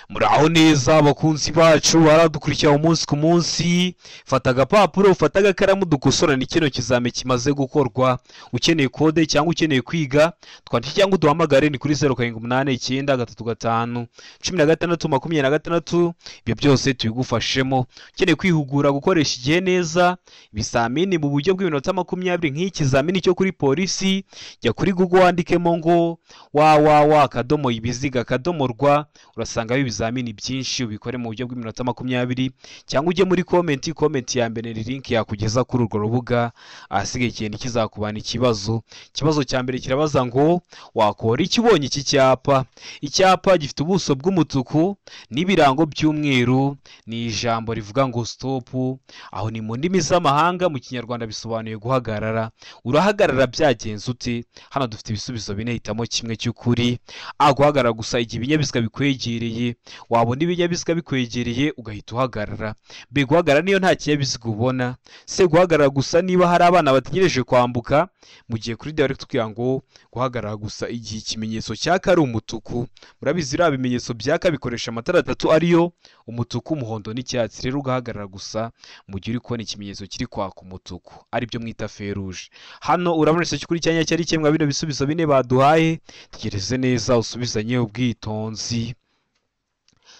Muraho neza abakunzi bacu baradukurikira umunsi ku munsi. Fata agapapuro, fata agakaramu dukosorane kino kizame kimaze gukorwa. Ukeneye kode cyangwa ukeneye kwiga, twandike cyangwa uduhamagare ni kuri 0789351626. Ibyo byose tubigufashemo. Ukeneye kwihugura gukoresha igihe neza, ibizamini mu buryo bw'iminota 20 nk'ikizamini cyo kuri polisi, jya kuri Google wandikemo ngo www.ibiziga.rw urasanga ibizamini byinshi ubikore mu buryo bw'iminota 20, cyangwa ujye muri comment ya mbere ni link yakugeza kuri urwo rubuga. Ahasigaye ikintu kizakubana ikibazo cya mbere kirabaza ngo wakora iki ubonye iki cyapa. Icyapa gifite ubuso bw'umutuku n'ibirango by'umweru, ni ijambo rivuga ngo stop. Aho ni mu ndimi z'amahanga, mu kinyarwanda bisobanuye guhagarara. Urahagarara byagenze ute? Hano dufite ibisubizo bine, hitamo kimwe cy'ukuri. Guhagarara gusa igihe ibinyabiziga bikwegereye, wabona ibinyabiziga bikwegereye ugahita uhagarara. B, guhagarara niyo nta kinyabiziga ubona. C, guhagarara gusa niba hari abana bategereje kwambuka. Mu gihe kuri direct kugira ngo guhagarara gusa igihe ikimenyetso cyaka ari umutuku. Murabizi iriya bimenyetso byaka bikoresha amatara atatu ariyo umutuku, umuhondo n'icyatsi. Rero ugahagarara gusa mu gihe uri kubona ikimenyetso kiri kwaka umutuku, aribyo mwita feruje. Hano urabona icyo kuri cyanya cyari kimwe bino bisubizo bine baduhaye. Tegereze neza usubizanye ubwitonzi.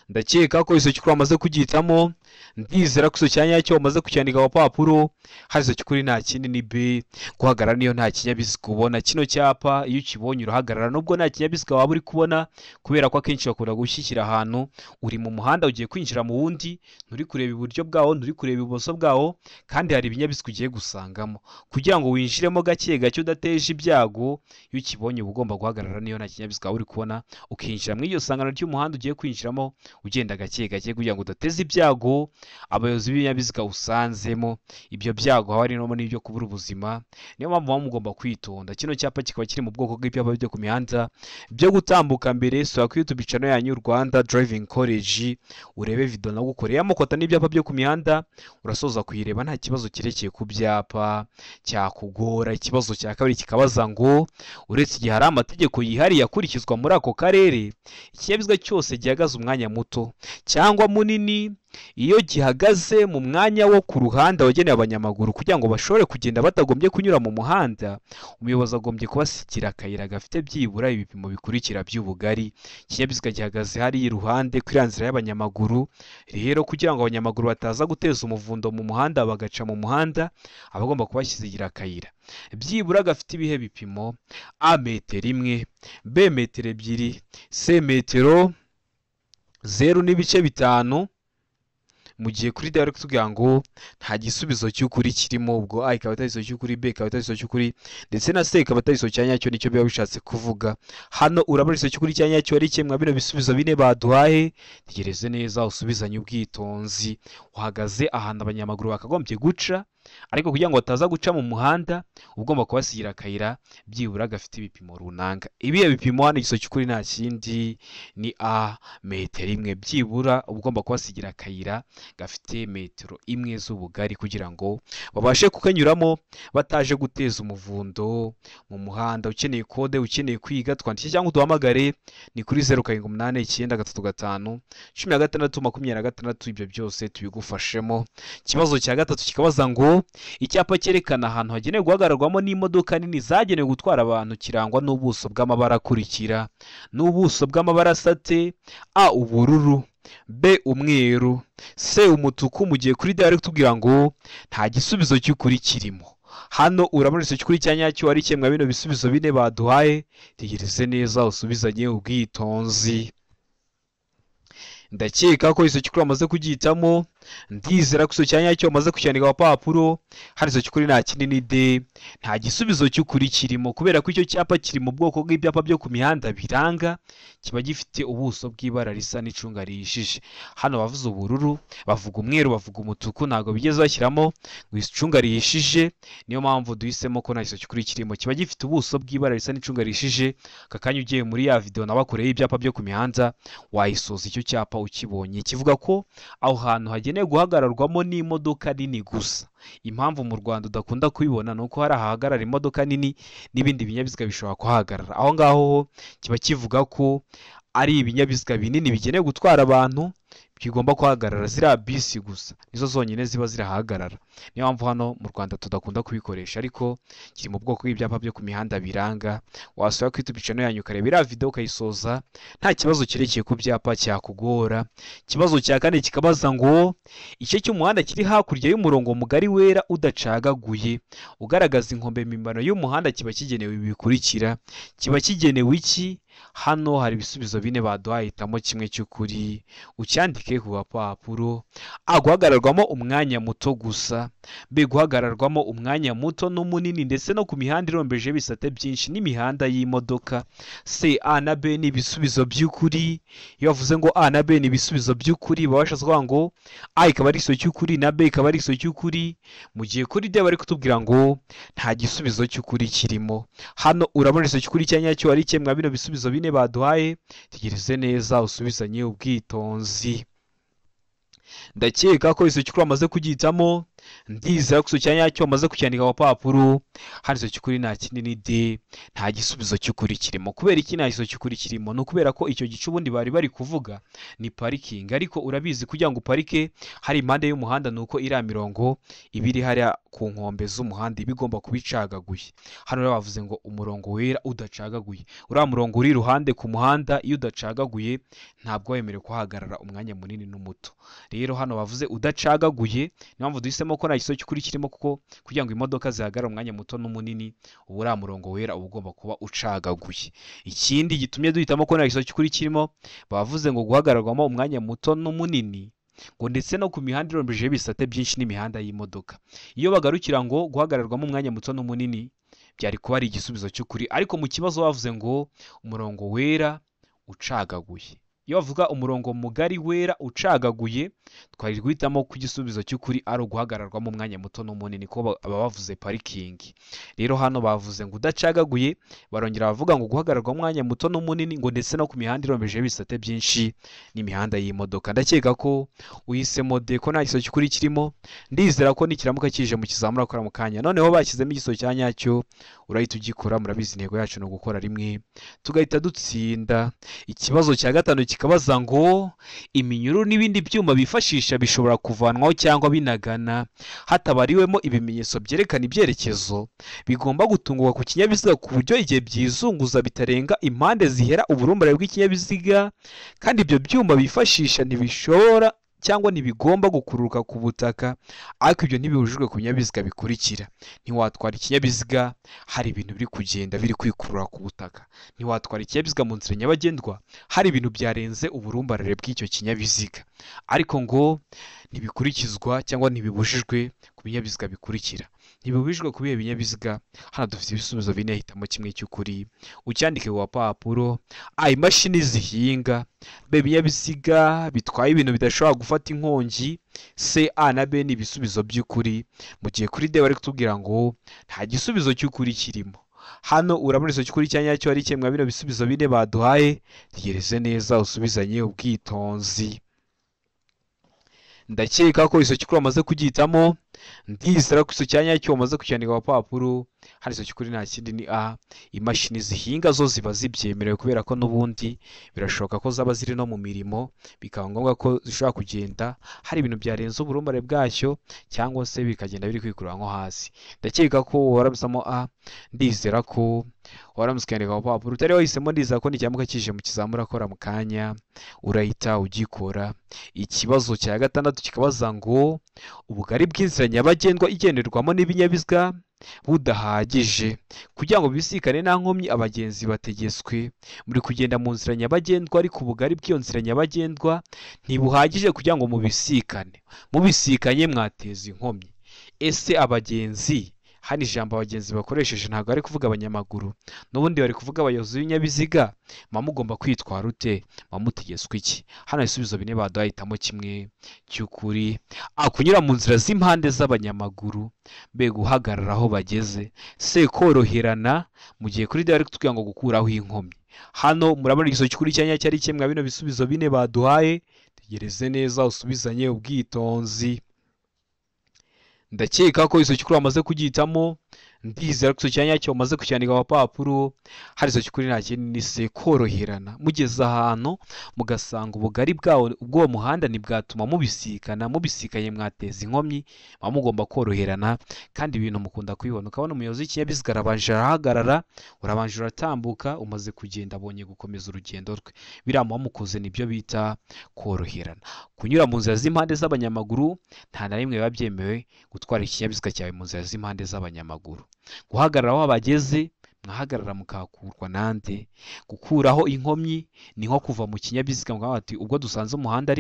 Ndakeka ko iso cyukuri amaze kugitamo, ndizera ko iso cyanya cyo umaze kucyandika ku papuro. Hari iso cyukuri nta kindi ni B, guhagarara niyo nta kinyabiziga ubona. Kino cyapa iyo ukibonye urahagarara nubwo nta kinyabiziga waba uri kubona, kubera ko akenshi bakunda gushyikira ahantu uri mu muhanda ugiye kwinjira mu wundi, nturi kureba iburyo bwawo, nturi kureba ibumoso bwawo, kandi hari ibinyabiziga ugiye gusangamo. Kugira ngo winjiremo gake gake udateje ibyago, iyo ukibonye uba ugomba guhagarara niyo nta kinyabiziga waba uri kubona, ukinjira muri iyo sangano ry'umuhanda ugiye kwinjiramo ugenda gake gake kugira ngo udateze ibyago abayobozi b'ibinyabiziga usanzemo. Ibyo byago haba harimo n'ibyo kubura ubuzima, niyo mpamvu muba mugomba kwitonda. Kino cyapa kikaba kiri mu bwoko bw'ibyapa byo ku mihanda byo gutambuka mbere. Sura kuri YouTube channel yanyu Rwanda Driving College urebe video nagukoreye amakota n'ibyapa byo ku mihanda, urasoza kuyireba nta kibazo kirekeye ku byapa cyakugora. Ikibazo cya kabiri kikabaza ngo uretse igihe hari amategeko yihariye akurikizwa muri ako karere, ikinyabiziga cyose gihagaze umwanya muto cyangwa munini, iyo gihagaze mu mwanya wo ku ruhande wagenewe abanyamaguru kugira ngo bashobore kugenda batagombye kunyura mu muhanda, umuyobozi agombye kubasigira akayira gafite byibura ibipimo bikurikira by'ubugari. Ikinyabiziga gihagaze hari iruhande kuri nzira y'abanyamaguru, rero kugira ngo abanyamaguru bataza guteza umuvundo mu muhanda bagaca mu muhanda, abagomba kubashyigira akayira byibura gafite ibihe bipimo: A metero 1, B metero 2, C metero 0.5. mu gihe kuri direct kugira ngo nta gisubizo cy'ukuri kirimo, ubwo A ikaba atari iso cy'ukuri, B ikaba atari iso cy'ukuri, ndetse na C ikaba atari iso cyanyacyo. Nicyo biba bishatse kuvuga. Hano urabona iso cy'ukuri cyanyacyo ari kimwe bino bisubizo bine baduhaye. Tegereze neza usubizanye ubwitonzi. Uhagaze ahantu abanyamaguru bakagombye guca, ariko kugira ngo bataza guca mu muhanda ugomba kubasigira akayira byibura gafite ibipimo runaka. Ibihe bipimo hano iso cy'ukuri nta kindi ni A metero 1, byibura ugomba kubasigira akayira gafite metero 1 z'ubugari kugira ngo babashe kukanyuramo bataje guteza umuvundo mu muhanda. Ukeneye kode, ukeneye kwiga, twandike cyangwa uduhamagare ni kuri 0789351626. Ibyo byose tubigufashemo. Ikibazo cya gatatu kikabaza ngo icyapa cyerekana ahantu hagenewe guhagararwamo n'imodoka nini zagenewe gutwara abantu kirangwa n'ubuso bw'amabara akurikira. N'ubuso bw'amabara asate: A ubururu, B umweru, C umutuku. mu gihe kuri direct tubwira ngo nta gisubizo cy'ukuri kirimo. Hano urabona icyo cy'ukuri cyanyacyo ari kimwe bino bisubizo bine baduhaye. Tegereze neza usubizanye ubwitonzi. Ndakeka ko iso cy'ukuri amaze kugitamo, ndizera ko iso cyanyacyo amaze kucyandika ku papuro. Hari iso cy'ukuri nta kindi ni D, nta gisubizo cy'ukuri kirimo, kubera ko icyo cyapa kiri mu bwoko bw'ibyapa byo ku mihanda biranga, kiba gifite ubuso bw'ibara risa n'icunga rihishije. Hano bavuze ubururu, bavuga umweru, bavuga umutuku, ntago bigeze bashyiramo ngo icunga rihishije. Niyo mpamvu duhisemo ko nta iso cy'ukuri kirimo. Kiba gifite ubuso bw'ibara risa n'icunga rihishije. Kakanya ugiye muri ya video nabakoreye ibyapa byo ku mihanda, wayisoza icyo cyapa ukibonye. Kivuga ko aho hantu hagenewe guhagararwamo n'imodoka nini gusa. Impamvu mu Rwanda udakunda kubibona nuko hari ahahagarara imodoka nini n'ibindi binyabiziga bishobora kuhagarara. Aho ngaho kiba kivuga ko ari ibinyabiziga binini bigenewe gutwara abantu bigomba kuhagarara. Ziriya bisi gusa nizo zonyine ziba zirahagarara. Niyo mpamvu hano mu Rwanda tudakunda kubikoresha, ariko kiri mu bwoko bw'ibyapa byo ku mihanda biranga. Wasubira kuri YouTube channel yanyu ukareba iriya video ukayisoza nta kibazo cyerekeye ku byapa cyakugora. Ikibazo cya kane kikabaza ngo igice cy'umuhanda kiri hakurya y'umurongo mugari wera udacagaguye ugaragaza inkombe mpimbano y'umuhanda kiba kigenewe ibi bikurikira. Kiba kigenewe iki? Hano hari ibisubizo bine baduhaye, hitamo kimwe cy'ukuri ucyandike ku gapapuro. A, guhagararwamo umwanya muto gusa. B, guhagararwamo umwanya muto n'umunini ndetse no ku mihanda irombeje ibisate byinshi n'imihanda y'imodoka. C, A na B ni ibisubizo by'ukuri. Iyo bavuze ngo A na B ni ibisubizo by'ukuri baba bashatse kuvuga ngo A ikaba ari igisubizo cy'ukuri na B ikaba ari igisubizo cy'ukuri, mu gihe kuri D bari kutubwira ngo nta gisubizo cy'ukuri kirimo. Hano urabona igisubizo cy'ukuri cya nyacyo ari kimwe bino bisubizo bine baduhaye. Tegereze neza usubizanye ubwitonzi. Ndakeka ko igisubizo cy'ukuri amaze kugihitamo. Ndizera ko igisubizo cya nyacyo amaze kucyandika ku papuro. Hano igisubizo cy'ukuri nta kindi ni D, nta gisubizo cy'ukuri kirimo. Kubera iki nta gisubizo cy'ukuri kirimo? Ni ukubera ko icyo gice ubundi bari kuvuga ni parikingi, ariko urabizi kugira ngo uparike hari impande y'umuhanda ni uko iriya mirongo ibiri hariya ku nkombe z'umuhanda iba igomba kuba icagaguye. Hano rero bavuze ngo umurongo wera udacagaguye. Uriya murongo uri iruhande ku muhanda iyo udacagaguye ntabwo wemerewe kuhagarara umwanya munini n'umuto. Rero hano bavuze udacagaguye, niyo mpamvu duhisemo ko nta gisubizo cy'ukuri kirimo, kuko kugira ngo imodoka zihagarare umwanya muto n'umunini ubu uriya murongo wera uba ugomba kuba ucagaguye. Ikindi gitumye duhitamo ko nta gisubizo cy'ukuri kirimo, bavuze ngo guhagararwamo umwanya muto n'umunini ngo ndetse no ku mihanda irombeje ibisate byinshi n'imihanda y'imodoka. Iyo bagarukira ngo guhagararwamo umwanya muto n'umunini byari kuba ari igisubizo cy'ukuri, ariko mu kibazo bavuze ngo umurongo wera ucagaguye. Iyo bavuga umurongo mugari wera ucagaguye twari guhitamo ku gisubizo cy'ukuri ari uguhagararwamo umwanya muto n'umunini, ko baba bavuze parikingi. Rero hano bavuze ngo udacagaguye, barongera bavuga ngo guhagararwamo umwanya muto n'umunini ngo ndetse no ku mihanda irombeje ibisate byinshi n'imihanda y'imodoka. Ndakeka ko uhisemo D, ko nta gisubizo cy'ukuri kirimo. Ndizera ko nikiramuka kije mu kizamura akora mu kanya. Noneho bashyizemo igisubizo cya nyacyo urahita ugikora. Murabizi intego yacu ni ugukora rimwe tugahita dutsinda. Ikibazo cya gatanu kikabaza ngo iminyururu n'ibindi byuma bifashisha bishobora kuvanwaho cyangwa binagana hatabariwemo ibimenyetso byerekana ibyerekezo bigomba gutungurwa ku kinyabiziga ku buryo igihe byizunguza bitarenga impande zihera uburumbare bw'ikinyabiziga, kandi ibyo byuma bifashisha ntibishobora cyangwa ntibigomba gukururuka ku butaka, ariko ibyo ntibibujijwe ku binyabiziga bikurikira. Ntiwatwara ikinyabiziga hari ibintu biri kugenda biri kwikurura ku butaka. Ntiwatwara ikinyabiziga mu nzira nyabagendwa hari ibintu byarenze uburumbarare bw'icyo kinyabiziga, ariko ngo ntibikurikizwa cyangwa ntibibujijwe ku binyabiziga bikurikira. Ntibibujijwe ku bihe binyabiziga. Hano dufite ibisubizo bine, hitamo kimwe cy'ukuri ucyandike ku gapapuro. A, imashini zihinga. B, ibinyabiziga bitwaye ibintu bidashobora gufata inkongi. C, A na B ni ibisubizo by'ukuri, mu gihe kuri D bari kutubwira ngo nta gisubizo cy'ukuri kirimo. Hano urabona igisubizo cy'ukuri cya nyacyo ari kimwe bino bisubizo bine baduhaye. Tegereze neza usubizanye ubwitonzi. Ndakeka ko igisubizo cy'ukuri wamaze kugihitamo. Ndizera ko igisubizo cya nyacyo wamaze kucyandika ku papuro. Hano igisubizo cy'ukuri nta kindi ni A, imashini zihinga zo ziba zibyemerewe, kubera ko n'ubundi birashoboka ko zaba ziri no mu mirimo bikaba ngombwa ko zishobora kugenda hari ibintu byarenze uburumbare bwacyo cyangwa se bikagenda biri kwikurura nko hasi. Ndakeka ko warabisamo A. Ndizera ko waramutse ukandika ku papuro. Utari wahisemo, ndizera ko nikiramuka kije mu kizamura akora mu kanya urahita ugikora. Ikibazo cya gatandatu kikabaza ngo ubugari bw'inzira nyabagendwa igenderwamo n'ibinyabiziga budahagije kugira ngo bisikane nta nkomyi abagenzi bategetswe. Muri kugenda mu nzira nyabagendwa ariko ubugari bw'iyo nzira nyabagendwa ntibuhagije kugira ngo mubisikanye mwateza inkomyi. Ese abagenzi, hano ijambo abagenzi bakoresheje ntabwo ari kuvuga abanyamaguru, n'ubundi bari kuvuga abayobozi b'ibinyabiziga, muba mugomba kwitwara ute? Muba mutegetswe iki? Hano ibisubizo bine baduhitamo kimwe cy'ukuri. A, kunyura mu nzira z'impande z'abanyamaguru. B, guhagarara aho bageze. C, koroherana, mu gihe kuri D bari kutubwira ngo gukuraho inkomyi. Hano murabona igisubizo cy'ukuri cya nyacyo ari kimwe bino bisubizo bine baduhaye. Tegereze neza usubizanye ubwitonzi. Ndakeka ko igisubizo cy'ukuri wamaze kugihitamo. ndizera ko icyo cyanya cyo umaze kucyandika ku papuro. Hari icyo cy'ukuri nta kindi ni se koroherana. Mugeze ahantu mugasanga ubugari bw'uwo muhanda ntibwatuma mubisikanye mwateza inkomyi, muba mugomba koroherana. Kandi ibintu mukunda kubibona, ukabona umuyobozi w'ikinyabiziga arabanje arahagarara, urabanje uratambuka, umaze kugenda abonye gukomeza urugendo rwe. Biriya muba mukoze nibyo bita koroherana. Kunyura mu nzira z'impande z'abanyamaguru nta na rimwe biba byemewe gutwara ikinyabiziga cyawe mu nzira z'impande z'abanyamaguru. Guhagarara aho bageze, mwahagarara mukahakurwa nande. Gukuraho inkomyi ni nko kuva mu kinyabiziga mukavuga ati ubwo dusanze umuhanda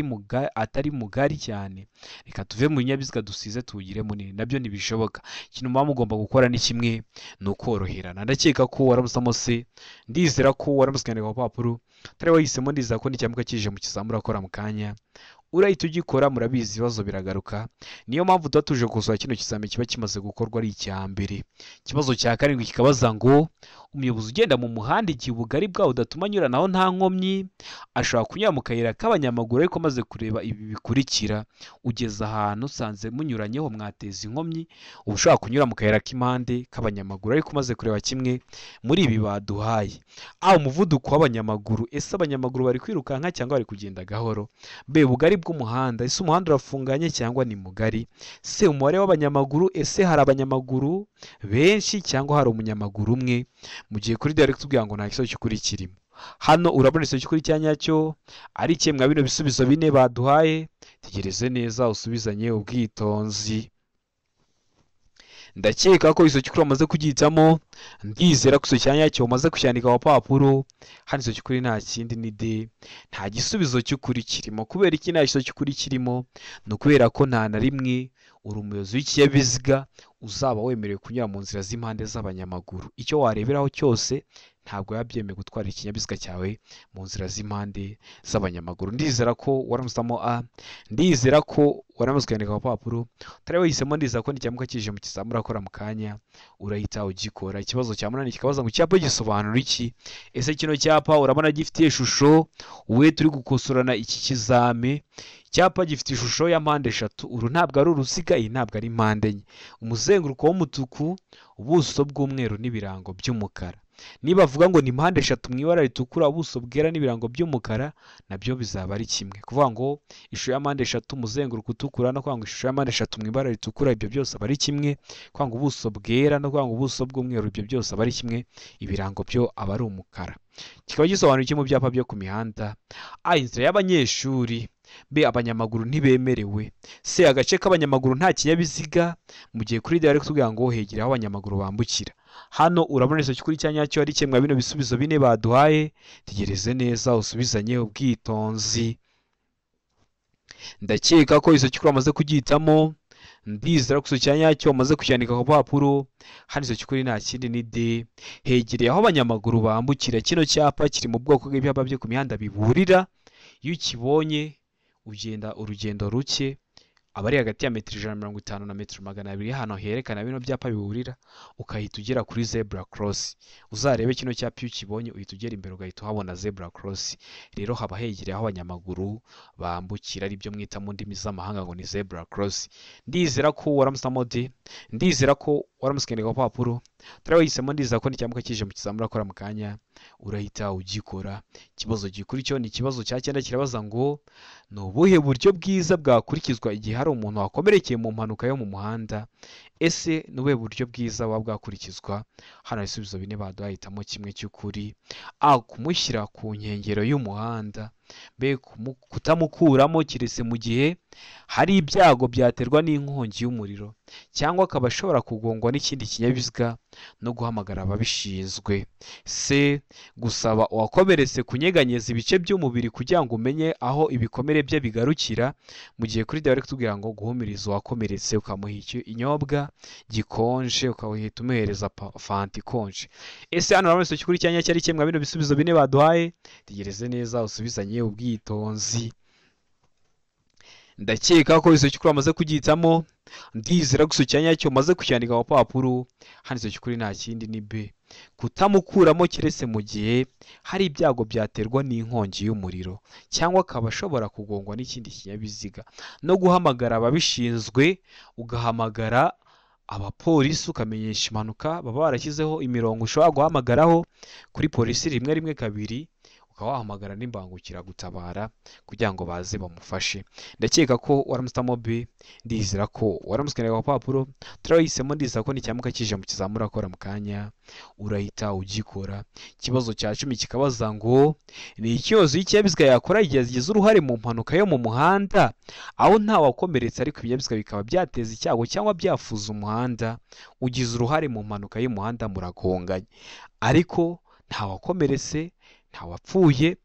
atari mugari cyane, reka tuve mu kinyabiziga dusize tuwugire munini. Nabyo ntibishoboka. Ikintu muba mugomba gukora ni kimwe, ni ukoroherana. Ndakeka ko waramusamo se, ndizera ko waramusikandika ku papuro, utari wahisemo, ndizera ko n'icyamuka kije mu kizamu urakora mu kanya urahita ugikora. Murabizi ibibazo biragaruka, niyo mpamvu tuba tuje gukosora kino kizami kiba kimaze gukorwa ari icya mbere. Ikibazo cya karindwi kikabaza ngo umuyobozi ugenda mu muhanda igihe ubugari bwawo udatuma anyuranaho nta nkomyi ashobora kunyura mu kayira k'abanyamaguru, ariko amaze kureba ibi bikurikira: ugeze ahantu usanze munyuranyeho mwateza inkomyi, uba ushobora kunyura mu kayira k'impande k'abanyamaguru, ariko umaze kureba kimwe muri ibi baduhaye: umuvuduko w'abanyamaguru, ese abanyamaguru bari kwirukanka cyangwa bari kugenda gahoro? Ubugari bw'umuhanda, ese umuhanda urafunganye cyangwa ni mugari? Se umubare w'abanyamaguru, ese hari abanyamaguru benshi cyangwa hari umunyamaguru umwe? Mu gihe kuri direct tubwira ngo nta kibazo cy'ukuri kirimo. Hano urabona ikibazo cy'ukuri cya nyacyo ari kimwe bino bisubizo bine baduhaye. Tegereze neza usubizanye ubwitonzi. Ndakeka ko iso cy'ukuri wamaze kugihitamo, ndizera ko iso cyanya cyo umaze kucyandika ku papuro. Hano iso cy'ukuri nta kindi ni de, nta gisubizo cy'ukuri kirimo. Kubera iki nta gisubizo cy'ukuri kirimo? Ni ukubera ko nta na rimwe uri umuyobozi w'ikinyabiziga uzaba wemerewe kunyura mu nzira z'impande z'abanyamaguru. Icyo wareberaho cyose ntabwo biba byemewe gutwara ikinyabiziga cyawe mu nzira z'impande z'abanyamaguru. Ndizera ko waramusamo A, ndizera ko waramusikandika ku papuro, utari wahisemo, ndizera ko n'icyamuka kije mu kizamu urakora mu kanya urahita ugikora. Ikibazo cya munani kikabaza ngo icyapa gisobanura iki? Ese kino cyapa urabona gifite ishusho, wowe turi gukosorana iki kizame. Icyapa gifite ishusho ya mpande eshatu, uru ntabwo ari uruziga, iyi ntabwo ari mpande enye. Umuzenguruko w'umutuku, ubuso bw'umweru n'ibirango by'umukara. Niba avuga ngo ni mpande eshatu mu ibara ritukura, ubuso bwera n'ibirango by'umukara, nabyo bizaba ari kimwe. Kuvuga ngo ishusho ya mpande eshatu, umuzenguruko utukura, no kuvuga ngo ishusho ya mpande eshatu mu ibara ritukura, ibyo byose aba ari kimwe. Kuvuga ngo ubuso bwera no kuvuga ngo ubuso bw'umweru, ibyo byose aba ari kimwe. Ibirango byo aba ari umukara. Kikaba gisobanura iki mu byapa byo ku mihanda? Inzira y'abanyeshuri. Abanyamaguru ntibemerewe. Se agace k'abanyamaguru nta kinyabiziga, mu gihe kuri direct tubwira ngo hegera aho abanyamaguru bambukira. Hano urabona icyo cy'ukuri cya nyacyo ari kimwe bino bisubizo bine baduhaye. Tegereze neza usubizanye ubwitonzi. Ndakeka ko icyo cy'ukuri wamaze kugihitamo, ndizera ko icyo cya nyacyo wamaze kucyandika ku papuro. Hano icyo cy'ukuri nta kindi ni de, hegereye aho abanyamaguru bambukira. Kino cyapa kiri mu bwoko bw'ibyapa byo ku mihanda biburira. Iyo ukibonye ugenda urugendo ruke, aba ari hagati ya metero 150 na metero 200 hano herekana bino byapa biburira, ukahita ugera kuri zebra cross. Uzarebe kino cyapa iyo ukibonye uhita ugera imbere ugahita uhabona zebra cross. Rero haba hegereye aho abanyamaguru bambukira, ari byo mwita mu ndimi z'amahanga ngo ni zebra cross. Ndizera ko waramusamo de, ndizera ko waramusikandika ku papuro, utari wahisemo, ndizera ko n'icyamuka kije mu kizamu urakora mu kanya urahita ugikora. Ikibazo gikurikiyeho ni ikibazo cya 9 kirabaza ngo ni ubuhe buryo bwiza bwakurikizwa igihe hari umuntu wakomerekeye mu mpanuka yo mu muhanda? Ese ni ubuhe buryo bwiza buba bwakurikizwa? Hano ibisubizo bine baduhitamo kimwe cy'ukuri. Kumushyira ku nkengero y'umuhanda. Kutamukuramo kiretse mu gihe hari ibyago byaterwa n'inkongi y'umuriro, cyangwa akaba ashobora kugongwa n'ikindi kinyabiziga, no guhamagara ababishinzwe. Se gusaba uwakomeretse kunyeganyeza ibice by'umubiri kugira ngo umenye aho ibikomere bye bigarukira, mu gihe kuri direct tubwira ngo guhumiriza uwakomeretse ukamuha inyobwa gikonje, ukahita umuhereza fanta ikonje. Ese hano urabona icyo kuri cyanya cyari kimwe bino bisubizo bine baduhaye. Tegereze neza usubizanye ubwitonzi. Ndakeka ko icyo cyukuri amaze kugihitamo, ndizera ko icyo cyanya cyo maze kucyandika ku papuro. Hano icyo cyukuri nta kindi ni B, kutamukuramo kiretse mu gihe hari ibyago byaterwa n'inkongi y'umuriro, cyangwa akaba ashobora kugongwa n'ikindi kinyabiziga, no guhamagara ababishinzwe, ugahamagara abapolisi ukamenyesha impanuka, baba barashyizeho imirongo ushobora guhamagaraho kuri polisi rimwe rimwe kabiri, ukaba wahamagara n'imbangukiragutabara kugira ngo baze bamufashe. Ndakeka ko waramutse mobi, ndizera ko waramutse agapapuro turahisemo, ndizera ko nicyamuka kije mu kizamura akora mu kanya urahita ugikora. Ikibazo cya 10 kikabaza ngo ni ikibazo y'ikinyabiziga yakora igihe zigize uruhare mu mpanuka yo mu muhanda aho nta wakomeretse ariko ibinyabiziga bikaba byateza icyago cyangwa byafuza umuhanda. Ugize uruhare mu mpanuka y'umuhanda muragonganye ariko nta wakomeretse, nta wapfuye,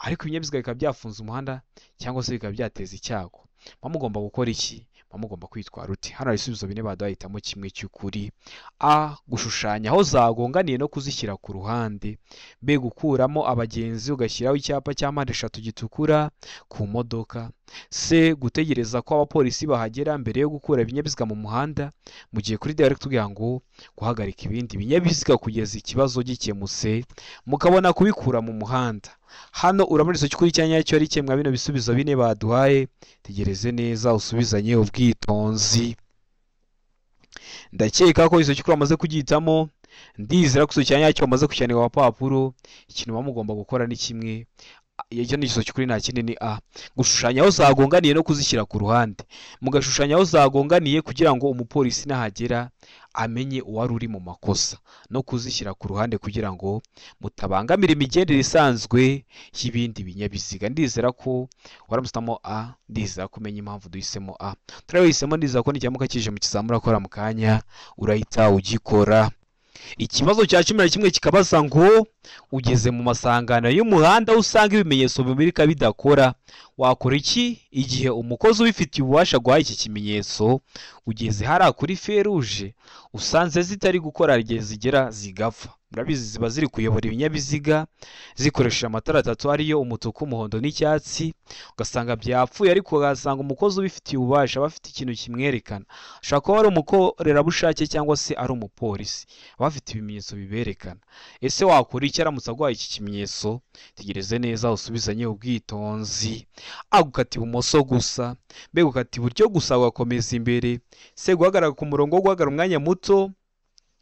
ariko ibinyabiziga bikaba byafunze umuhanda cyangwa se bikaba byateza icyago. Mugomba gukora iki? Mugomba kwitwara uti? Hano hari ibisubizo 4 baduhitamo kimwe cy'ukuri. A. Gushushanya aho zagonganiye no kuzishyira ku ruhande. B. Gukuramo abagenzi ugashyiraho icyapa cya mpande 3 gitukura ku modoka. C. Gutegereza ko abapolisi bahagera mbere yo gukura ibinyabiziga mu muhanda, mu gihe kuri direct tugira ngo guhagarika ibindi binyabiziga kugeza ikibazo gikemutse mukabona kubikura mu muhanda. Hano urabona iso cy'ukuri cyanya cyo ari kimwe bino bisubizo 4 baduhaye. Tegereze neza usubizanye ubwitonzi. Ndakeka ko iso cy'ukuri amaze kugitamo, ndizera ko iso cyanya cyo amaze kucyanika abapapuro. Ikintu bamugomba gukora ni kimwe, iyo ni iso cy'ukuri nta kindi, ni A. Gushushanya aho zagonganiye no kuzishyira ku ruhande. Mugashushanya aho zagonganiye kugira ngo umupolisi nahagera amenye uwari uri mu makosa, no kuzishyira ku ruhande kugira ngo mutabangamira imigendere isanzwe y'ibindi binyabiziga. Ndizera ko waramutamo A, ndizera ko umenya impamvu duhisemo A. Turahisemo, ndizera ko nicyamuka kije mu kizamura akora mu kanya urahita ugikora. Ikibazo cya 11 kikabaza ngo ugeze mu masangano y'umuhanda usanga ibimenyetso bimurika bidakora, wakora iki igihe umukozi ubifitiye ububasha guha iki kimenyetso ugeze hariya kuri feruje usanze zitari gukora igihe zigera zigapfa? Murabizi ziba ziri kuyobora ibinyabiziga zikoresheje amatara 3 ariyo umutuku, umuhondo n'icyatsi, ugasanga byapfuye ariko ugasanga umukozi ubifitiye ububasha bafite ikintu kimwerekana. Ashaka ko ari umukorerabushake cyangwa se ari umupolisi, bafite ibimenyetso biberekana. Ese wakora iki aramutse agwaye iki kimenyetso? Tegereze neza usubizanye ubwitonzi. A. Gukata ibumoso gusa. B. Gukata iburyo gusa ugakomeza imbere. C. Guhagarara ku murongo wo guhagarara umwanya muto,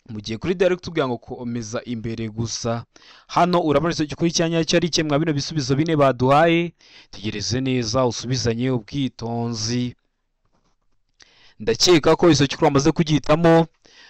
mu gihe kuri direct tugira ngo komeza imbere gusa. Hano urabona icyo kuri cyanya cyo ari kimwe bino bisubizo 4 baduhaye. Tegereze neza usubizanye ubwitonzi. Ndakeka ko iso cyukuri amaze kugitamo,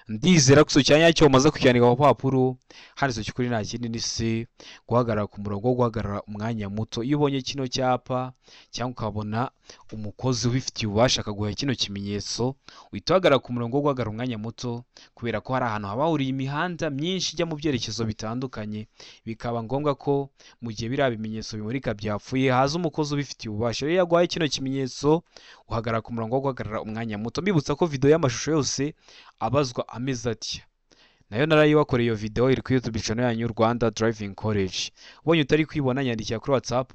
ndizera ko iso cyanya cyo amaze kucyanika abapapuro. Hano iso cyukuri nta kindi ni C. Guhagarara ku murongo wo guhagarara umwanya muto. Iyo ubonye kino cyapa cyangwa ukabona umukozi ubifitiye ububasha akaguha kino kimenyetso, uhita uhagarara ku murongo wo guhagarara umwanya muto, kubera ko hari ahantu habahuriye imihanda myinshi ijya mu byerekezo bitandukanye, bikaba ngombwa ko mu gihe biriya bimenyetso bimurika byapfuye haza umukozi ubifitiye ububasha. Rero yaguhaye kino kimenyetso uhagarara ku murongo wo guhagarara umwanya muto. Mbibutsa ko video y'amashusho yose abazwa ameze atya, nayo narayibakoreye iyo video iri kuri YouTube channel yanyu Rwanda Driving College. Ubonye utari kwibona nyandikira kuri WhatsApp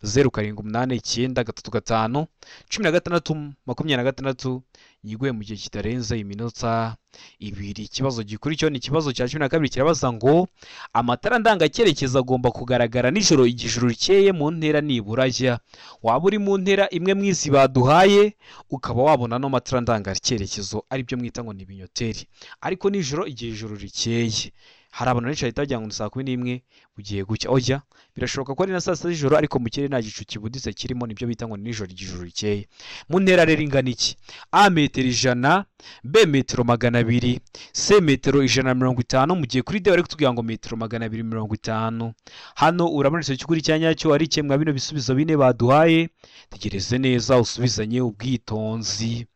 0789931626 yiguye mu gihe kitarenze iminota 2. Ikibazo gikuri cyo ni ikibazo cya 12 kirabaza ngo amatara ndangacyerekezo agomba kugaragara nijoro igijuru rikeye mu ntera nibura jya. Waba uri mu ntera imwe mwizi baduhaye ukaba wabona no matara ndangacyerekezo ari byo mwita ngo ni binyoteri, ariko nijoro igihe ijuru rikeye. Hari abantu benshi bahita bagira ngo saa 11 bugiye gucya. Oya, birashoboka ko ari na saa 6 z'ijoro ariko mu kirere nta gicu kibuditse kirimo, nibyo bita ngo nijoro igijuru rikeye. Mu ntera rero ingana iki? A. Metero 100, B. Metero 200, C. Metero 150, mu gihe kuri D bari kutubwira ngo metero 250. Hano urabona icyo cyukuri cyanya cyo ari kimwe bino bisubizo 4 baduhaye. Tegereze neza usubizanye ubwitonzi.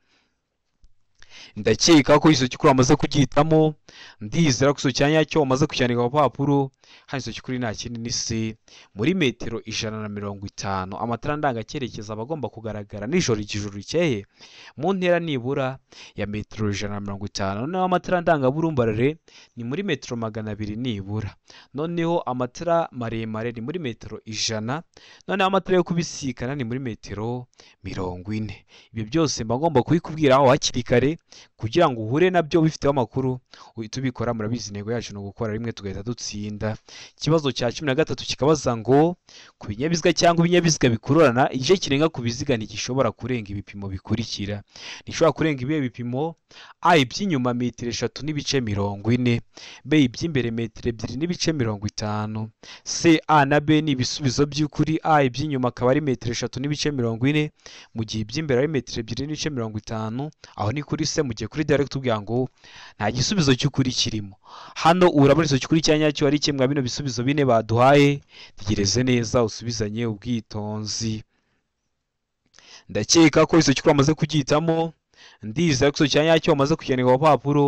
Ndakeka ko iso cyukuri amaze kugihitamo, ndizera ko iso cyanya cyo amaze kucyanika abapapuro. Hano iso cyukuri nta kindi ni C. Muri metero 150 amatara ndangacyerekezo abagomba kugaragara nijoro igijuru rikeye mu ntera nibura ya metero 150. Noneho amatara ndangaburumbarare ni muri metero 200 nibura. Noneho amatara maremare ni muri metero 100. Noneho amatara yo kubisikana ni muri metero 40. Ibyo byose mbagomba kubikubwira aho hakiri kare kugira ngo uhure nabyo ubifiteho amakuru uhita ubikora. Murabizi intego yacu ni ugukora rimwe tugahita dutsinda. Ikibazo cya 13 kikabaza ngo ku binyabiziga cyangwa ibinyabiziga bikururana igice kirenga ku biziga ntigishobora kurenga ibipimo bikurikira. Nishobora kurenga ibihe bipimo: a iby'inyuma metero 3 n'ibice 40, b iby'imbere metero 2 n'ibice 50, c a na b ni ibisubizo by'ukuri. a iby'inyuma akaba ari metero 3 n'ibice 40, mu gihe iby'imbere ari metero 2 n'ibice 50. Aho ni kuri c. Mu gihe kuri direct tubwira ngo nta gisubizo cy'ukuri kirimo. Hano urabona icyo cy'ukuri cya nyacyo ari kimwe bino bisubizo bine baduhaye. Tegereze neza usubizanye ubwitonzi. Ndakeka ko icyo cy'ukuri amaze kugihitamo. Ndizera ko icyo cya nyacyo amaze kucyandika ku papuro.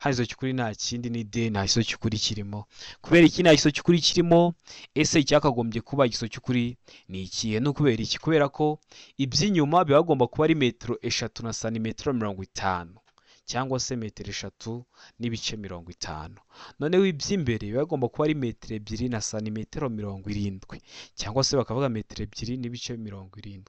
Hano icyo cy'ukuri nta kindi ni d, nta icyo cy'ukuri kirimo. Kubera iki nta icyo cy'ukuri kirimo? Ese icyakagombye kuba icyo cy'ukuri ni ikihe? No kubera iki? Kubera ko iby'inyuma biba bigomba kuba ari metero 3 na santimetero 50, cyangwa se metero 3 n'ibice 50. Noneho iby'imbere biba bigomba kuba ari metero 2 na santimetero 70, cyangwa se bakavuga metero 2 n'ibice 70.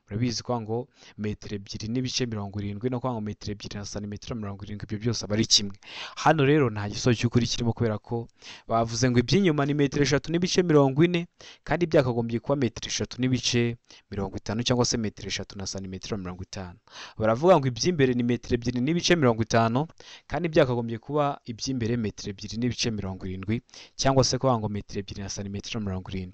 Murabizi kwa ngo metero 2 n'ibice 70 no kwa ngo metero 2 na santimetero 70, ibyo byose aba ari kimwe. Hano rero nta gisozo cy'ukuri kirimo kubera ko bavuze ngo iby'inyuma ni metero 3 n'ibice 40, kandi byakagombye kuba metero 3 n'ibice 50, cyangwa se metero 3 na santimetero 50. Baravuga ngo iby'imbere ni metero 2 n'ibice 50, kandi byakagombye kuba iby'imbere metero 2 n'ibice 70, cyangwa se kuvuga ngo metero 2 na santimetero 70. Niyo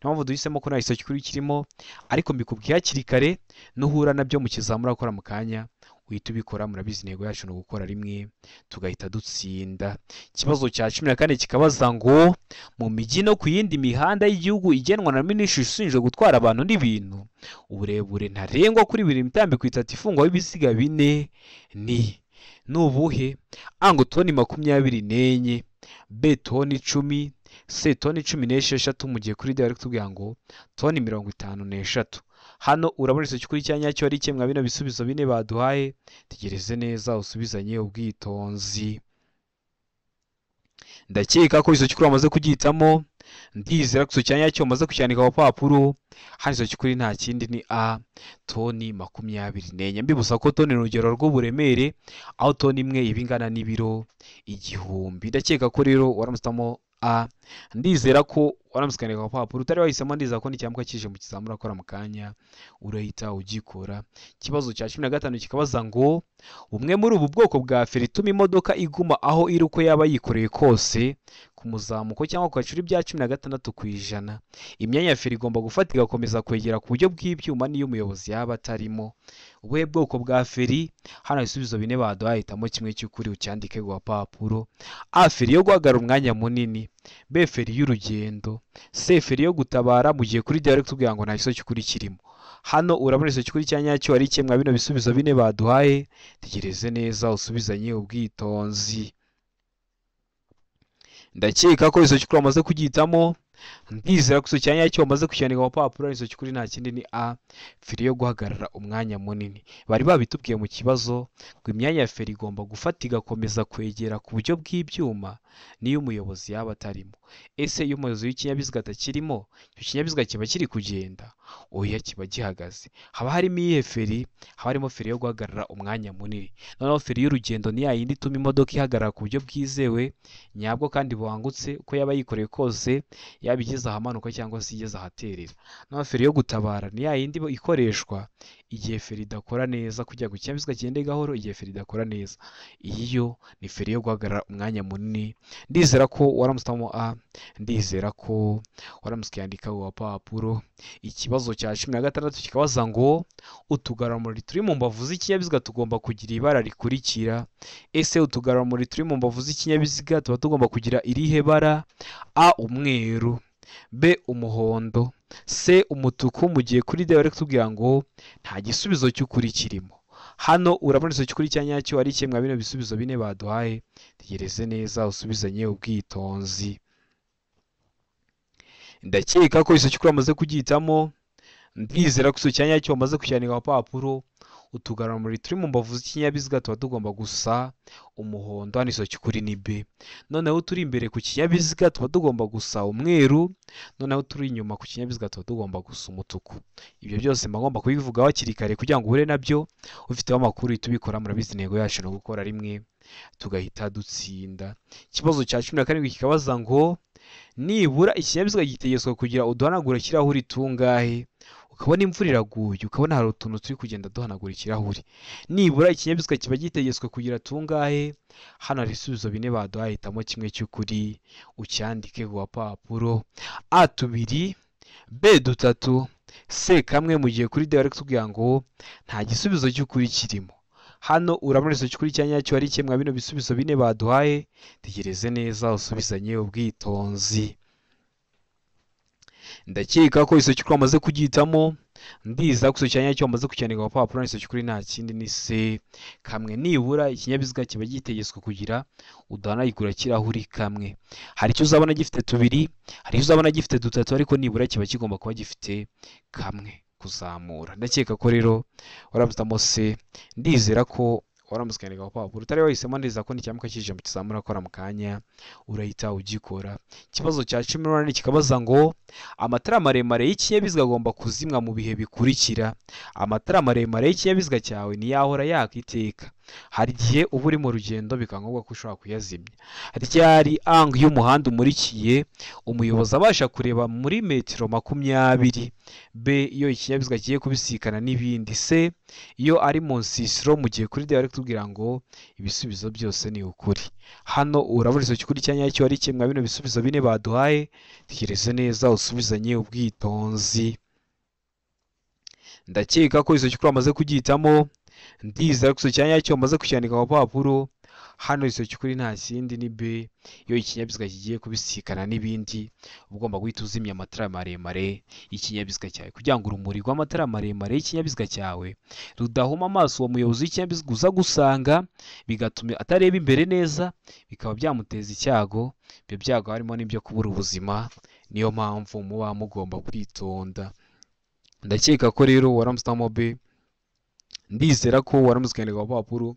mpamvu duhisemo ko nta gisozo cy'ukuri kirimo, ariko mbikubwiye hakiri kare nuhura nabyo mu kizamura akora mu kanya uhita ubikora. Murabizi intego yacu ni ugukora rimwe tugahita dutsinda. Ikibazo cya 14 kikabaza ngo mu mijyi no ku yindi mihanda y'igihugu igenwa na minisitiri ushinzwe gutwara abantu n'ibintu, uburebure ntarengwa kuri buri mitambiko 3 ifungwaho ibiziga 4 ni ubuhe? a ngo toni 24, b toni 10, c toni 16, mu gihe kuri direct tubwira ngo toni 56. Hano urabona icyo cy'ukuri cya nyacyo ari kimwe bino bisubizo bine baduhaye. Tegereze neza usubizanye ubwitonzi. Ndakeka ko icyo cy'ukuri amaze kugihitamo. Ndizera ko icyo cya nyacyo amaze kucyandika ku papuro. Hano icyo cy'ukuri nta kindi ni a toni 24. Mbibusa ko toni ni urugero rw'uburemere, aho toni imwe iba ingana n'ibiro 1000. Ndakeka ko rero waramusitamo a. Ndizera ko waramusikandika ku papuro. Utari wahisemo ndizera ko n'icyambuka kije mu kizamura akora mu kanya urahita ugikora. Ikibazo cya 15 kikabaza ngo umwe muri ubu bwoko bwa feri ituma imodoka iguma aho iri uko yaba yikoreye kose ku muzamuko cyangwa ku gacuri bya 16%. Imyanya ya feri igomba gufata igakomeza kwegera ku buryo bw'ibyuma niyo umuyobozi yaba atarimo. Ubuhe bwoko bwa feri? Hano ibisubizo bine baduhaye, hitamo kimwe cy'ukuri ucyandike ku papuro. a feri yo guhagarara umwanya munini, b feri y'urugendo, c feri yo gutabara, mu gihe kuri direct tubwira ngo nta gisozo cy'ukuri kirimo. Hano urabona icyo cy'ukuri cya nyacyo ari kimwe bino bisubizo bine baduhaye. Tegereze neza usubizanye ubwitonzi. Ndakeka ko icyo cy'ukuri amaze kugihitamo. Ndizera ko icyo cya nyacyo amaze kucyandika ku papuro. Icyo cy'ukuri nta kindi ni a feri yo guhagarara umwanya munini. Bari babitubwiye mu kibazo ngo imyanya ya feri igomba gufata igakomeza kwegera ku buryo bw'ibyuma niyo umuyobozi yaba atarimo. Ese iyo umuyobozi w'ikinyabiziga atakirimo, icyo kinyabiziga kiba kiri kugenda? Oya, kiba gihagaze. Haba harimo iyihe feri? Haba harimo feri yo guhagarara umwanya munini. Noneho feri y'urugendo ni ya yindi ituma imodoka ihagarara ku buryo bwizewe nyabwo kandi buhangutse uko yaba yikoreye kose, yaba igeze ahamanuka cyangwa se igeze ahaterera. Noneho feri yo gutabara ni ya yindi ikoreshwa igihe feri idakora neza, kugira ngo ikinyabiziga kigende gahoro igihe feri idakora neza. Iyi yo ni feri yo guhagarara umwanya munini. Ndizera ko waramusitamo a. Ndizera ko waramusikandika ku papuro. Ikibazo cya 16 kikabaza ngo utugarurarumuri turi mu mbavu z'ikinyabiziga tugomba kugira ibara rikurikira. Ese utugarurarumuri turi mu mbavu z'ikinyabiziga tuba tugomba kugira irihe bara? a umweru, b umuhondo, c umutuku, mu gihe kuri direct tubwira ngo nta gisubizo cy'ukuri kirimo. Hano urabona icyo cy'ukuri cya nyacyo ari kimwe bino bisubizo bine baduhaye. Tegereze neza usubizanye ubwitonzi. Ndakeka ko icyo cy'ukuri amaze kugihitamo. Ndizera ko icyo cya nyacyo amaze kucyandika ku papuro. utugarurarumuri turi mu mbavu z'ikinyabiziga tuba tugomba gusa umuhondo, hano izo cy'ukuri ni B. Noneho turi imbere ku kinyabiziga tuba tugomba gusa umweru, noneho turi inyuma ku kinyabiziga tuba tugomba gusa umutuku. Ibyo byose mba ngomba kubivugaho hakiri kare kugira ngo uhure nabyo ufiteho amakuru uhita ubikora. Murabizi intego yacu ni ugukora rimwe tugahita dutsinda. Ikibazo cya 17 kikabaza ngo nibura ikinyabiziga gitegetswe kugira uduhanagura ikirahuri tungahe? Ukabona imvura iraguye, ukabona hari utuntu turi kugenda duhanagura ikirahuri. Nibura ikinyabiziga kiba gitegetswe kugira tungahe? Hano hari ibisubizo bine baduhaye, hitamo kimwe cy'ukuri ucyandike ku gapapuro. A 2, B 3, C 1. Mu gihe kuri D bari kutubwira ngo nta gisubizo cy'ukuri kirimo. Hano urabona izo cy'ukuri cya nyacyo ari kimwe bino bisubizo bine baduhaye. Tegereze neza usubizanye ubwitonzi. Ndakeka ko iso cy'ukuri amaze kugihitamo. Ndiza ko iso cya nyacyo amaze kucyandika ku papuro. Iso cy'ukuri nta kindi ni C 1. Nibura ikinyabiziga kiba gitegetswe kugira uduhanagura kirahuri kamwe. Hari icyo uzabona gifite 2, hari icyo uzabona gifite 3, ariko nibura kiba kigomba kuba gifite kamwe kuzamura. Ndakeka ko rero waramutamo C. Ndizera ko waramusikandika ku papuro. Utari wahisemo neza ko n'icyamuka kije mu kizamura akora mu kanya urahita ugikora. Ikibazo cya 18 kikabaza ngo amatara maremare y'ikinyabiziga agomba kuzimwa mu bihe bikurikira. Amatara maremare y'ikinyabiziga cyawe ntiyahora yaka iteka. Hari igihe uba uri mu rugendo bikangombwa ko ushobora kuyazimya. Ryari angle y'umuhanda umurikiye umuyobozi abasha kureba muri metero 20. B iyo ikinyabiziga kigiye kubisikana n'ibindi. C iyo ari mu nsisiro. Mu gihe kuri D bari kutubwira ngo ibisubizo byose ni ukuri. Hano urabona izo cy'ukuri cya nyacyo ari kimwe bino bisubizo bine baduhaye. Tegereze neza usubizanye ubwitonzi. Ndakeka ko izo cy'ukuri amaze kugihitamo. Ndizera ko iso cya nyacyo amaze kucyandika ku papuro. Hano iso cy'ukuri nta kindi ni B iyo ikinyabiziga kigiye kubisikana n'ibindi ugomba guhita uzimya amatara maremare y'ikinyabiziga cyawe kugira ngo urumuri rw'amatara maremare y'ikinyabiziga cyawe rudahuma amaso uwo muyobozi w'ikinyabiziga uza gusanga, bigatuma atareba imbere neza, bikaba byamuteza icyago. Ibyo byago harimo n'ibyo kubura ubuzima. Niyo mpamvu muba mugomba kwitonda. Ndakeka ko rero waramutamo B. Ndizera ko waramusikandika ku papuro.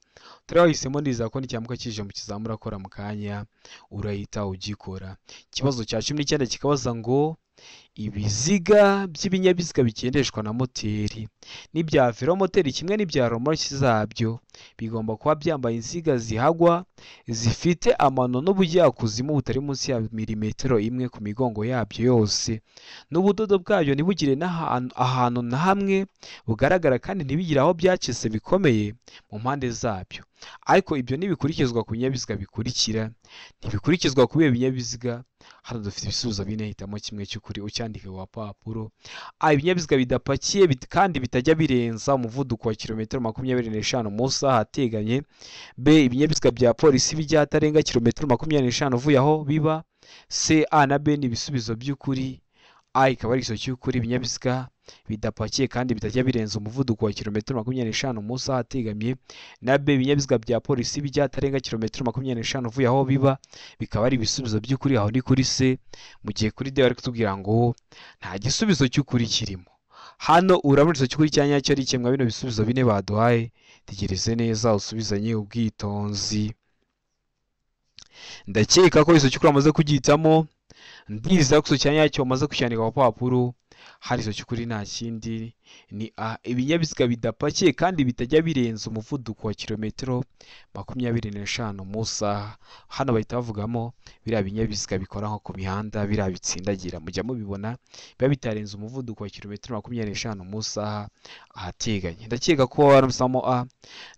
Utari wahisemo ndizera ko n'icyamuka kije mu kizamura akora mu kanya urahita ugikora. Ikibazo cya 19 kikabaza ngo ibiziga by'ibinyabiziga bigendeshwa na moteri n'ibya velomoteri kimwe n'ibya romoruki zabyo bigomba kuba byambaye inziga zihagwa zifite amano n'ubujyakuzimu butari munsi ya 1 milimetero ku migongo yabyo yose, n'ubudodo bwabyo ntibugire ahantu na hamwe bugaragara kandi ntibigire aho byacitse bikomeye mu mpande zabyo. Ariko ibyo ntibikurikizwa ku binyabiziga bikurikira. Ntibikurikizwa ku bihe binyabiziga. Hano dufite ibisubizo bine, hitamo kimwe cy'ukuri ucyandike ku papuro. A ibinyabiziga bidapakiye kandi bitajya birenza umuvuduko wa kilometero 25 mu isaha ateganye. B ibinyabiziga bya polisi bijya hatarenga kilometero 25 uvuye aho biba. C A na B ni ibisubizo by'ukuri. A ikaba ari iso cy'ukuri ibinyabiziga bidapakiye kandi bitajya birenza umuvuduko wa kilometero 25 mu isaha ateganye. Na B ibinyabiziga bya polisi bijya hatarenga kilometero 25 uvuye aho biba, bikaba ari ibisubizo by'ukuri. Aho ni kuri C. Mu gihe kuri D bari kutubwira ngo nta gisubizo cy'ukuri kirimo. Hano urabona iso cy'ukuri cya nyacyo ari kimwe bino bisubizo bine baduhaye. Tegereze neza usubizanye ubwitonzi. Ndakeka ko iso cy'ukuri amaze kugihitamo. Ndizera ko iso cya nyacyo amaze kucyandika ku papuro. Hari iso cy'ukuri nta kindi ni A ibinyabiziga bidapakiye kandi bitajya birenza umuvuduko wa kilometero 25 mu isaha. Hano bahita bavugamo biriya binyabiziga bikora nko ku mihanda, biriya bitsindagira mujya mubibona biba bitarenza umuvuduko wa kilometero 25 mu isaha ahateganye. Ndakeka ko waramusamo A.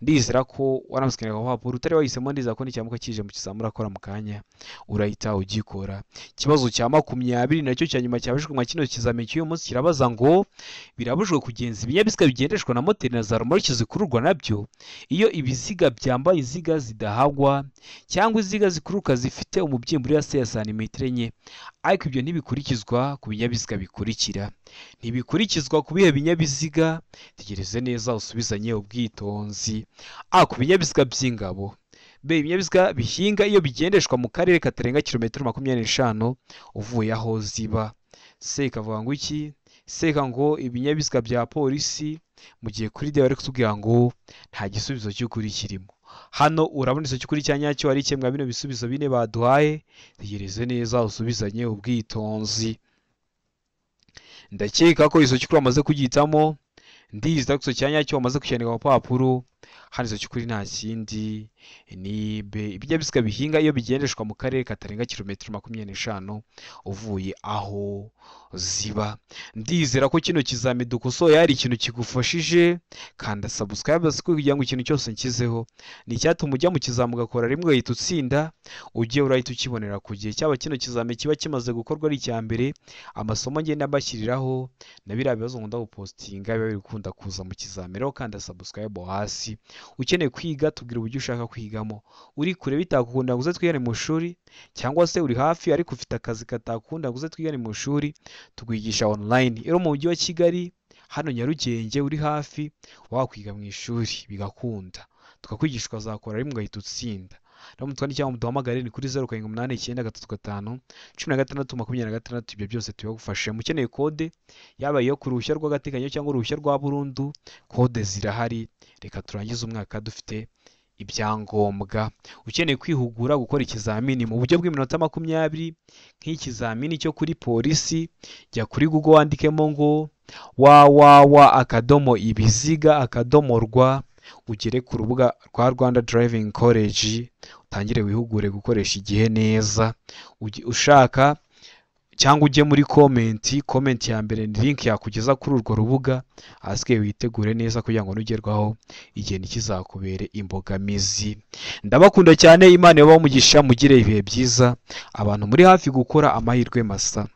Ndizera ko waramusikandika ku papuro. Utari wahisemo ndizera ko n'icyamuka kije mu kizamura akora mu kanya urahita ugikora. Ikibazo cya 20 nacyo cya nyuma cyabajwe mu kino kizamini cy'uyu munsi kirabaza ngo birabujwe kugenza ibinyabiziga bigendeshwa na moteri na za romoruki zikururwa nabyo iyo ibiziga byambaye inziga zidahagwa cyangwa inziga zikururuka zifite umubyimba uri hasi ya santimetero 4. Ariko ibyo ntibikurikizwa ku binyabiziga bikurikira. Ntibikurikizwa ku bihe binyabiziga. Tegereze neza usubizanye ubwitonzi. A ku binyabiziga by'ingabo. B ibinyabiziga bihinga iyo bigendeshwa mu karere katarenga kilometero 25 uvuye aho ziba. C ikavuga ngo iki? seka ngo ibinyabiziga bya polisi, mu gihe kuri de bari kutubwira ngo nta gisubizo cy'ukuri kirimo. Hano urabona icyo cy'ukuri cya nyacyo ari kimwe bino bisubizo bine baduhaye, tegereze neza usubizanye ubwitonzi. Ndakeka ko izo cy'ukuri amaze kugitamo, ndizi ko cya nyacyo wamaze kucyandika ku papuro. Hano izo cy'ukuri nta kindi ni ibinyabiziga bihinga iyo bigendeshwa mu karere katarenga kilometero 25 uvuye aho ziba. Ndizera ko kino kizami dukosoye hari ikintu kigufashije, kanda subscribe kugira ngo ikintu cyose nkizeho ni icyatuma ujya mu kizamu ugakora rimwe ugahita utsinda, ujye urahita ukibonera ku gihe. Cyaba kino kizami kiba kimaze gukorwa ari icya mbere, amasomo ngenda mbashyiriraho na biriya bibazo nkunda gupostinga biba biri gukunda kuza mu kizami. Rero kanda subscribe hasi. Ukeneye kwiga tubwira uburyo ushaka kwigamo. Uri kure bitakukunda ngo uze twigane mu ishuri, cyangwa se uri hafi ariko ufite akazi katakunda ngo uze twigane mu ishuri, tugwigisha online. Rero mu mujyi wa Kigali hano Nyarugenge uri hafi wakwiga mu ishuri bigakunda, tukakwigisha ukazakora rimwe ugahita utsinda. Rero mutwandikira cyangwa muduhamagare ni kuri 0789351626. Ibyo byose tubagufashe. Mukeneye kode yaba iyo ku ruhushya rw'agateganyo cyangwa uruhushya rwa burundu, kode zirahari. Reka turangize umwaka dufite ibyangombwa. Ukeneye kwihugura gukora ikizamini mu buryo bw'iminota 20 nk'ikizamini cyo kuri polisi, jya kuri Google wandikemo ngo www.ibiziga.rw ugere ku rubuga rwa Rwanda Driving College, utangire wihugure gukoresha igihe neza. Ushaka cyangwa ujye muri comment ya mbere ni link yakugeza kuri urwo rubuga, asigaye witegure neza kugira ngo nugerwaho igihe nikizakubere imbogamizi. Ndabakunda cyane, Imana yabaho umugisha, mugire ibihe byiza. Abantu muri hafi gukora amahirwe masa.